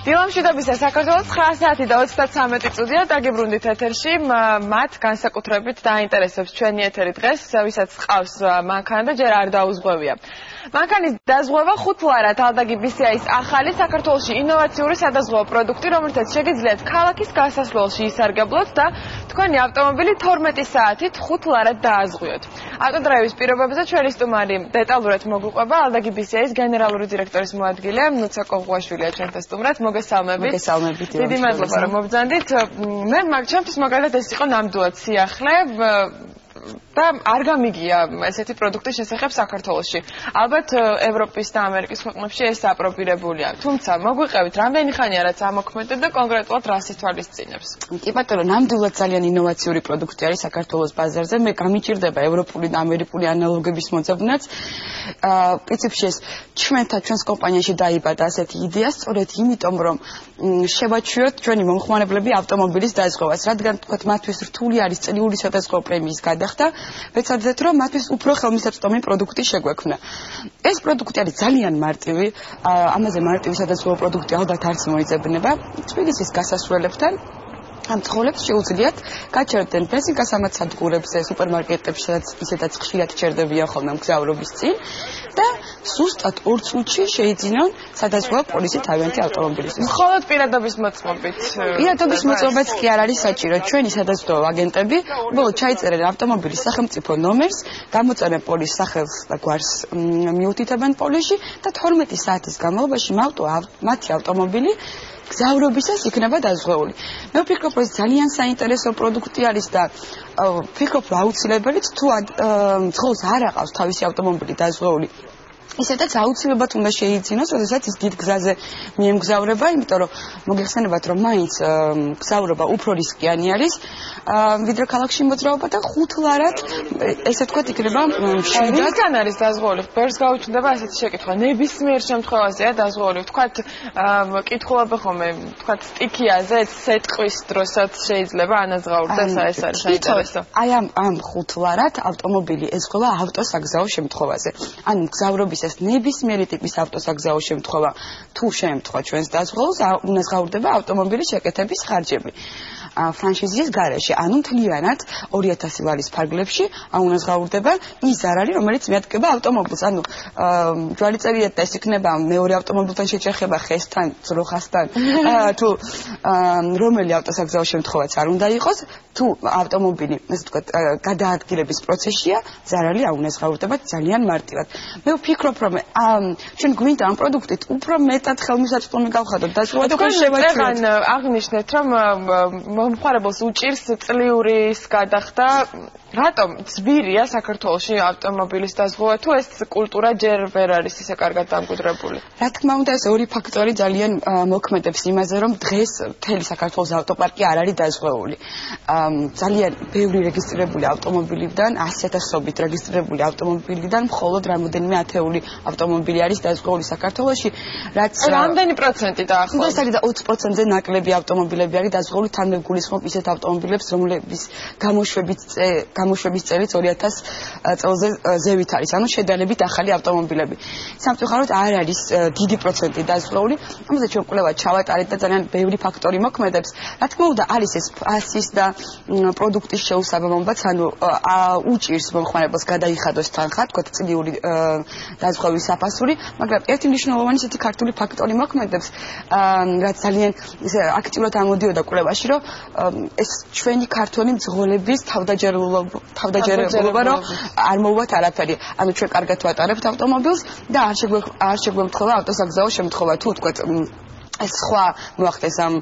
დილამშვიდობისა საქართველოს 9 საათი და 33 წუთია დაგიბრუნდით ეთერში. მათ განსაკუთრებით დაინტერესებს ჩვენი ეთერი დღეს, ვისაც ყავს მანქანა და ჯერ არ დაუზღვევია. მანქანის დაზღვევა ხუთლარად ალდაგი BCI-ის ახალი საქართველოში ინოვაციური სადაზღვევო პროდუქტი, რომელთაც შეგიძლიათ ქალაქის გასასვლელში ისარგებლოთ და თქვენი ავტომობილი 12 საათით ხუთლარად დააზღვიოთ. ავტოდრაივის პირობებზე ჩვენი სტუმარი დეტალურად მოგვიყვება ალდაგი BCI-ის გენერალური დირექტორის მოადგილე ნუცა კოღუაშვილია ჩვენთან სტუმრად. მოგესალმებით. დიდი მადლობა რომ მობრძანდით. მე ჩემთვის მაგალითად ეს იყო ნამდვილად სიახლე და არ გამიგია ესეთი პროდუქტის შესახებ საქართველოში. ალბათ ევროპის და ამერიკის ქვეყნებში ეს აპრობირებულია. თუმცა მოგვიყევით რამდენი ხანია რაც ამოქმედეთ და კონკრეტულად რას ითვალისწინებს? კი ბატონო, ნამდვილად ძალიან ინოვაციური პროდუქტი არის საქართველოს ბაზარზე. მე გამიჭირდება ევროპული და ამერიკული ანალოგების მოძებნაც. პრინციპში ეს ჩვენს კომპანიაში დაიბადა ასეთი იდეა, სწორედ იმიტომ რომ შევაჩვიოთ ჩვენი მომხმარებლები ავტომობილის დაზღვევას, რადგან თქვათ მათთვის რთული არის წლიური სადაზღვევო პრემიის გადახდა. ვეცადეთ რომ მათთვის უფრო ხელმისაწვდომი პროდუქტი შეგვექმნა. ეს პროდუქტი არის ძალიან მარტივი, ამაზე მარტივი სადაზღვევო პროდუქტი ალბათ არც მოიძებნება. თბილისის გასასვლელებთან ამ ცხოველებს შეუძლიათ გაჩერდნენ ბენზინგასამაც სადგურებზე, სუპერმარკეტებში, სადაც ისედაც ხშირად ჩერდებიან ხოლმე მგზავრობის წინ და ზუსტად 2 წუთში შეიძინონ სადაზღვევო პოლისი თავიანთი ავტომობილისთვის. მხოლოდ პირადობის მოწმობით. პირადობის მოწმობაც კი არ არის საჭირო. ჩვენი სადაზღვევო აგენტები უბრალოდ ჩაიწერენ ავტომობილის სახელმწიფო ნომერს, გამოწერენ პოლის სახელს და გვარს მიუთითებენ პოლისში და 12 საათის განმავლობაში მათი ავტომობილი გზავრობისას იქნება დაზღვეული. მე ვფიქრობ, რომ ეს ძალიან საინტერესო პროდუქტი არის და ვფიქრობ, რომ აუცილებელიც თუ ცხოველს არ აყავს თავისი ავტომობილი დაზღვეული, ისედაც აუცილებლად უნდა შეიძინოს, როდესაც ის დიდ გზაზე მიემგზავრება, იმიტომ რომ მოგეხსენებათ, რომ მაინც გზავრობა უფრო რისკიანი არის, ვიდრე ქალაქში მოძრაობა და ხუთლარად ესე ვთქვათ იქნება მშვიდად. რისგან არის დაზღვეული? ბევრს გაუჩნდება ასეთი შეკითხვა. ნებისმიერ შემთხვევაშია დაზღვეული. ვთქვათ, კითხულობ ხოლმე, ვთქვათ, სტიქიაზე სეტყვის დროსაც შეიძლება ანაზღაურდეს, ეს არის საინტერესო. აი ამ ხუთლარად ავტომობილი ეძღვევა ავტოსაგზაო შემთხვევაზე. ანუ გზავრობის ეს ნებისმიერი ტიპის ავტოსაგზაო შემთხვევა თუ შეემთხვა ჩვენს დაზღვეულს, უნაზღაურდება ავტომობილის შეკეთების ხარჯები. ფრანშიზის გარეშე, ანუ მთლიანად 2000 ლარის ფარგლებში უნაზღაურდება ის ზარალი, რომელიც მიადგება ავტომობილს. ანუ ჯვალიწერიად და ეს იქნება მეორე ავტომობილთან შეჯახება ხესთან, ძროხასთან, თუ რომელი ავტოსაგზაო შემთხვევაც არ უნდა იყოს, თუ ავტომობილი, ესე ვთქვათ, გადაადგილების პროცესია, ზარალი უნაზღაურდება ძალიან მარტივად. მე ვფიქრობ, რომ ჩვენ გვინდა ამ პროდუქტით უფრო მეტად ხელმისაწვდომი გავხადოთ დაზღვევა და შევაჩვენოთ. აღნიშნეთ, რომ მომხმარებელს უჭირს წლიურის გადახდა. რატომ ძვირია საქართველოში ავტომობილის დაზღვევა, თუ ეს კულტურა ჯერ ვერ არის ისე კარგად დამკვიდრებული? რა თქმა უნდა, ეს ორი ფაქტორი ძალიან მოქმედებს იმაზე, რომ დღეს მთელი საქართველოს ავტოპარკი არ არის დაზღვეული. ძალიან ბევრი რეგისტრირებული ავტომობილიდან, 100,000-ობით რეგისტრირებული ავტომობილიდან მხოლოდ რამოდენიმე ათეული ავტომობილი არის დაზღვეული საქართველოში, რაც რამდენი პროცენტი დაახლოებით? ეს არის და 20%-ზე ნაკლები ავტომობილები არის დაზღვეული, თან მე გულისხმობ ისეთ ავტომობილებს, რომლების გამოშვების წელიც 2000 წელზე ზევით არის, ანუ შედარებით ახალი ავტომობილები. სამწუხაროდ არ არის დიდი პროცენტი დაზღვეული, ამაზე ჩვენ კვლევა ჩავატარეთ და ძალიან ბევრი ფაქტორი მოქმედებს. რა თქმა უნდა, არის ეს ფასის და პროდუქტის შეუსაბამობაც, ანუ უჭირს მომხმარებელს გადაიხადოს თანხა, თქვათ წლიური დაზღვევის საფასური, მაგრამ ერთი მნიშვნელოვანი ისეთი ქართული ფაქტორი მოქმედებს, რაც ძალიან აქტიურად ამოდიოდა კვლევაში, რომ ეს ჩვენი ქართველი მძღოლების თავდაჯერებულობა, რომ არ მოუვათ არაფერი. ანუ ჩვენ კარგად ვატარებთ ავტომობილს და არ შეგვემთხვევა ავტოსაგზაო შემთხვევა, თუ თქვათ ეს სხვა მოახდეს ამ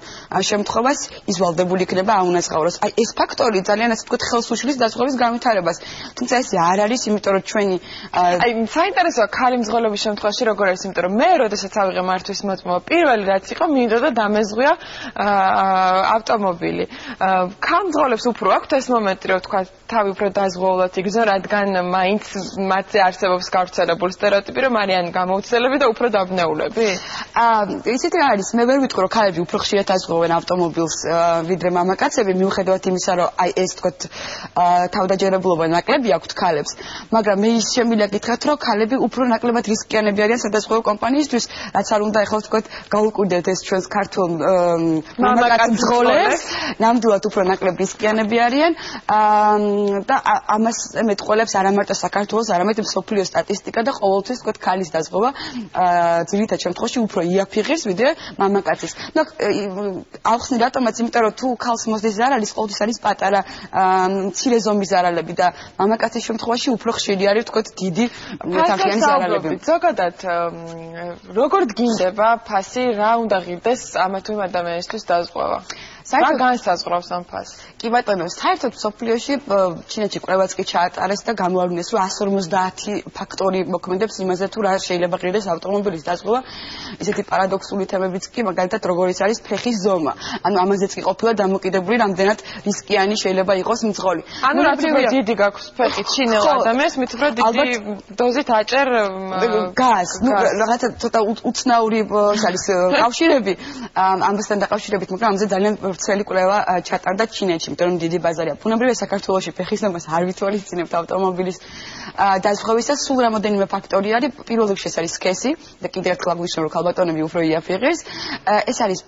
შემთხვევას, ის ვალდებული იქნება აუნაზღაუროს. აი ეს ფაქტორი ძალიან ასე ვთქვათ ხელს უშლის დაზღვევის განვითარებას. თუმცა ეს არ არის, იმიტომ რომ ჩვენი აი საინტერესოა ქალი მძღოლების შემთხვევაში როგორ არის, იმიტომ რომ მე როდესაც ავიღე მართვის მოწმობა, პირველი რაც იყო, მინდოდა დამეზღვია ავტომობილი. ქალ მძღოლებს უფრო აქვთ ეს მომენტი, რომ ვთქვათ, თავი უფრო დაზღვეულად იგრძნო, რადგან მაინც მათზე არსებობს გავრცელებული სტერეოტიპი, რომ არიან გამოუცდელები და უფრო დაბნეულები. ისეთი არის, მე ვერ ვიტყვი, რომ ქალები უფრო ხშირად აზღვევენ ავტომობილს ვიდრე მამაკაცები, მიუხედავად იმისა, რომ აი ეს თქოთ თავდაჯერებულობა ნაკლები აქვთ ქალებს, მაგრამ მე ის შემიძლია გითხრათ, რომ ქალები უფრო ნაკლებად რისკიანები არიან სადაზღვევო კომპანიისთვის, რაც არ უნდა ეხლა თქოთ გაუკვირდეთ ეს ჩვენს ქართულ მამაკაც მძღოლებს, ნამდვილად უფრო ნაკლებ რისკიანები არიან და ამას მეტყველებს არა მარტო საქართველოს, არამედ მსოფლიო სტატისტიკა და ყოველთვის თქოთ ქალის დაზღვევა ძირითად შემთხვევაში უფრო იაფიღებს ვიდრე მამაკაცის. ნუ ავხსნი რატომაც, იმიტომ რომ თუ ქალს მოსდის ზარალის, ყოველთვის არის პატარა მცირე ზომის ზარალები და მამაკაცის შემთხვევაში უფრო ხშირი არის თქოთ დიდი მეტახიანი ზარალები. ზოგადად როგორ გინდება ფასი, რა უნდა ღირდეს ამა თუ იმ ადამიანისთვის დაზღვევა? რა განსაზღვრავს ამ ფასს? კი ბატონო, საერთოდ მსოფლიოში ჩინეთში კვლევაც კი ჩაატარეს და გამოაჩინეს, რომ 150 ფაქტორი მოქმედებს იმაზე, თუ რა შეიძლება ღირდეს ავტომობილის დაზღვევა. ისეთი პარადოქსული თემებიც კი, მაგალითად, როგორიც არის ფეხის ზომა. ანუ ამაზეც კი ყოფილა დამოკიდებული, რამდენად რისკიანი შეიძლება იყოს მძღოლი. ანუ რაც უფრო დიდი გაქვს ფეხი ჩინელ ადამიანს, მით უფრო დიდი დოზით აჭერ გაზს. ნუ რაღაცა ცოტა უცნაური არის კავშირები ამასთან დაკავშირებით, მაგრამ ამაზე ძალიან ვრცელი კვლევა ჩატარდა ჩინეთში, იმიტომ რომ დიდი ბაზარია. ბუნებრივია საქართველოში ფეხის ზომას არ ვითვალისწინებთ ავტომობილის დაზღვევისას, სულ რამოდენიმე ფაქტორი არის. პირველ რიგში ეს არის სქესი და კიდევ ერთხელ აგვნიშნო, რომ ქალბატონები უფრო იაფიღეს. ეს არის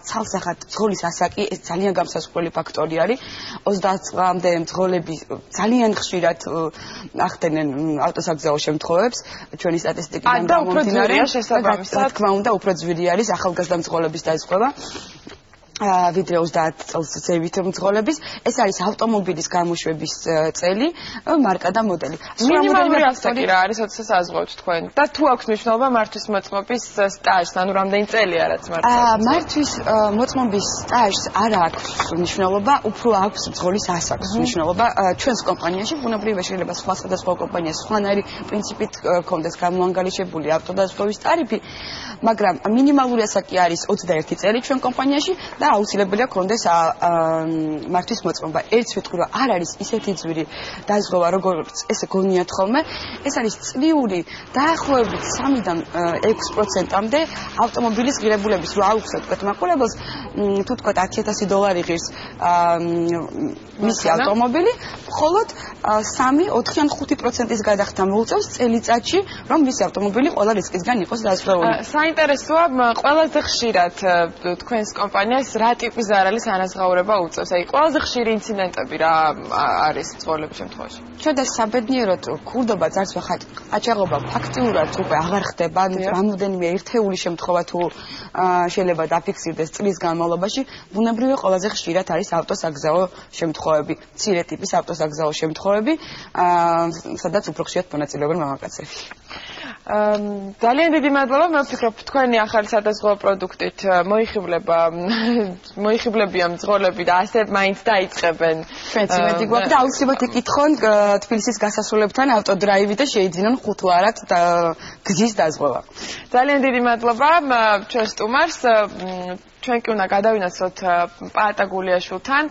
ცალსახად მძღოლის ასაკი, ეს ძალიან გამსასწრებელი ფაქტორი არის. 30 წლამდე მძღოლები ძალიან ხშირად ახდენენ ავტოსაგზაო შემთხვევებს, ჩვენი სტატისტიკიდან გამომდინარე. რა თქმა უნდა, უფრო ძვირი არის ახალგაზრდა მძღოლების დაზღვევა. ვიდრე 30 წელს ზევით მძღოლების. ეს არის ავტომობილის გამოშვების წელი, მარკა და მოდელი. მინიმალური ასაკი რა არის, როდესაც აზღვევთ თქვენ? და თუ აქვს მნიშვნელობა მართვის მოწმობის სტაჟს, ანუ რამდენი წელია რაც მართვის? მართვის მოწმობის სტაჟს არ აქვს მნიშვნელობა, უფრო აქვს მძღოლის ასაკს მნიშვნელობა. ჩვენს კომპანიაში ბუნებრივია შეიძლება სხვა სხვადასხვა კომპანიას სხვანაირი პრინციპით ჰქონდეს გამოანგარიშებული ავტოდაზღვევის ტარიფი, მაგრამ მინიმალური ასაკი არის 21 წელი ჩვენ კომპანიაში და აუცილებელია გქონდეს მართვის მოწმობა. ერთს ვიტყვი, რომ არ არის ისეთი ძვირი დაზღვევა, როგორც ესე გონიათ ხოლმე. ეს არის წლიური დაახლოებით 3-დან 6%-მდე ავტომობილის ღირებულების. რო აუხსნათ თქვენ მაყურებელს, თუ თქვენ $10,000 ღირს მისი ავტომობილი, მხოლოდ 3, 4 ან 5%-ის გადახდა მოუწევს წელიწადში, რომ მისი ავტომობილი ყველა რისკისგან იყოს დაზღვეული. საინტერესოა, ყველაზე ხშირად თქვენს კომპანიას რა ტიპის ზარალის ანაზღაურება უწევს? აი, ყველაზე ხშირი ინციდენტები რა არის მძღოლების შემთხვევაში? ჩვენდა საბედნიეროდ ქურდობა ძარცვა ყაჩაღობა ფაქტიურად უკვე აღარ ხდება, რამოდენიმე ერთეული შემთხვევა თუ შეიძლება დაფიქსირდეს წლის განმავლობაში, ბუნებრივია ყველაზე ხშირად არის ავტოსაგზაო შემთხვევები, მცირე ტიპის ავტოსაგზაო შემთხვევები, სადაც უფრო ხშირად მონაწილეობენ მამაკაცები. ძალიან დიდი მადლობა, მე ვფიქრობ, თქვენი ახალი სადაზღვევო პროდუქტით მოიხიბლებიან მძღოლები და ასე მაინც დაიწყებენ. ჩვენც იმედი გვაქვს და აუცილებლად იკითხონ თბილისის გასასვლელებთან ავტოდრაივი და შეიძინონ 5 ლარად გზის დაზღვევა. ძალიან დიდი მადლობა ჩვენ სტუმარს. ჩვენ კი უნდა გადავინაცვლოთ პაატა გულიაშვილთან.